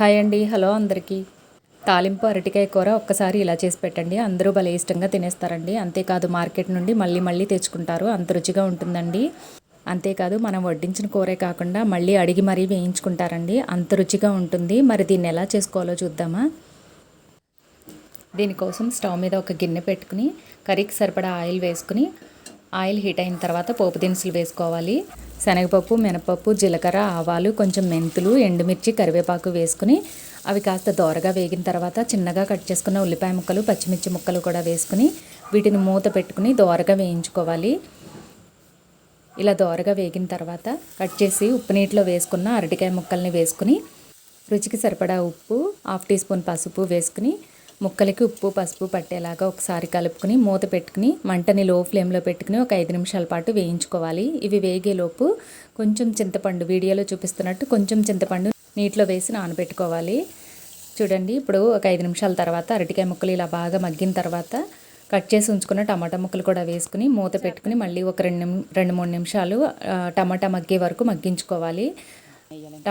Hi అండి. Hello అందరికీ. తాలింపు అరటికాయ కూర ఒక్కసారి ఇలా చేసి పెట్టండి. అందరూ భలే ఇష్టంగా తినేస్తారండి. అంతేకాదు మార్కెట్ నుండి మళ్ళీ మళ్ళీ తెచ్చుకుంటారు. అంత రుచిగా ఉంటుందండి. అంతేకాదు మనం వడ్డించిన కూరే కాకుండా మళ్ళీ అడిగి మరీ వేయించుకుంటారండి. అంత రుచిగా ఉంటుంది. మరి దీన్ని ఎలా చేసుకోవాలో చూద్దామా? దీనికోసం స్టవ్ మీద ఒక గిన్నె పెట్టుకుని కర్రీకి సరిపడా ఆయిల్ వేసుకుని ఆయిల్ హీట్ అయిన తర్వాత పోపు దినుసులు వేసుకోవాలి. శనగపప్పు, మినపప్పు, జీలకర్ర, ఆవాలు, కొంచెం మెంతులు, ఎండుమిర్చి, కరివేపాకు వేసుకుని అవి కాస్త దోరగా వేగిన తర్వాత చిన్నగా కట్ చేసుకున్న ఉల్లిపాయ ముక్కలు, పచ్చిమిర్చి ముక్కలు కూడా వేసుకుని వీటిని మూత పెట్టుకుని దోరగా వేయించుకోవాలి. ఇలా దోరగా వేగిన తర్వాత కట్ చేసి ఉప్పు నీటిలో వేసుకున్న అరటికాయ ముక్కల్ని వేసుకుని రుచికి సరిపడా ఉప్పు, 1/2 టీ స్పూన్ పసుపు వేసుకుని ముక్కలకి ఉప్పు పసుపు పట్టేలాగా ఒకసారి కలుపుకుని మూత పెట్టుకుని మంటని లో ఫ్లేమ్లో పెట్టుకుని ఒక 5 నిమిషాల పాటు వేయించుకోవాలి. ఇవి వేగేలోపు కొంచెం చింతపండు, వీడియోలో చూపిస్తున్నట్టు కొంచెం చింతపండు నీటిలో వేసి నానబెట్టుకోవాలి. చూడండి, ఇప్పుడు ఒక 5 నిమిషాల తర్వాత అరటికాయ ముక్కలు ఇలా బాగా మగ్గిన తర్వాత కట్ చేసి ఉంచుకున్న టమాటా ముక్కలు కూడా వేసుకుని మూత పెట్టుకుని మళ్ళీ ఒక 2-3 నిమిషాలు టమాటా మగ్గే వరకు మగ్గించుకోవాలి.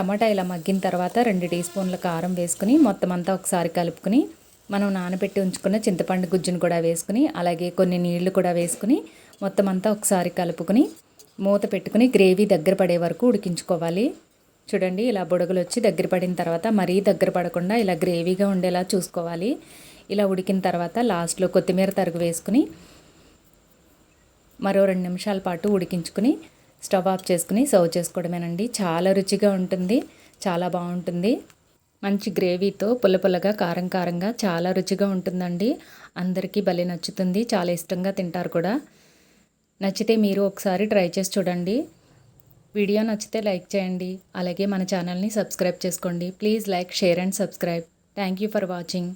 టమాటా ఇలా మగ్గిన తర్వాత 2 టీ స్పూన్ల కారం వేసుకుని మొత్తం అంతా ఒకసారి కలుపుకుని మనం నానబెట్టి ఉంచుకున్న చింతపండు గుజ్జును కూడా వేసుకుని అలాగే కొన్ని నీళ్లు కూడా వేసుకుని మొత్తం అంతా ఒకసారి కలుపుకుని మూత పెట్టుకుని గ్రేవీ దగ్గర పడే వరకు ఉడికించుకోవాలి. చూడండి, ఇలా బుడగలు వచ్చి దగ్గర పడిన తర్వాత మరీ దగ్గర పడకుండా ఇలా గ్రేవీగా ఉండేలా చూసుకోవాలి. ఇలా ఉడికిన తర్వాత లాస్ట్లో కొత్తిమీర తరుగు వేసుకుని మరో 2 నిమిషాల పాటు ఉడికించుకుని స్టవ్ ఆఫ్ చేసుకుని సర్వ్ చేసుకోవడమేనండి. చాలా రుచిగా ఉంటుంది, చాలా బాగుంటుంది. మంచి గ్రేవీతో పుల్ల పుల్లగా కారం కారంగా చాలా రుచిగా ఉంటుందండి. అందరికీ భలే నచ్చుతుంది, చాలా ఇష్టంగా తింటారు కూడా. నచ్చితే మీరు ఒకసారి ట్రై చేసి చూడండి. వీడియో నచ్చితే లైక్ చేయండి. అలాగే మన ఛానల్ని సబ్స్క్రైబ్ చేసుకోండి. Please like, share and subscribe. Thank you for watching.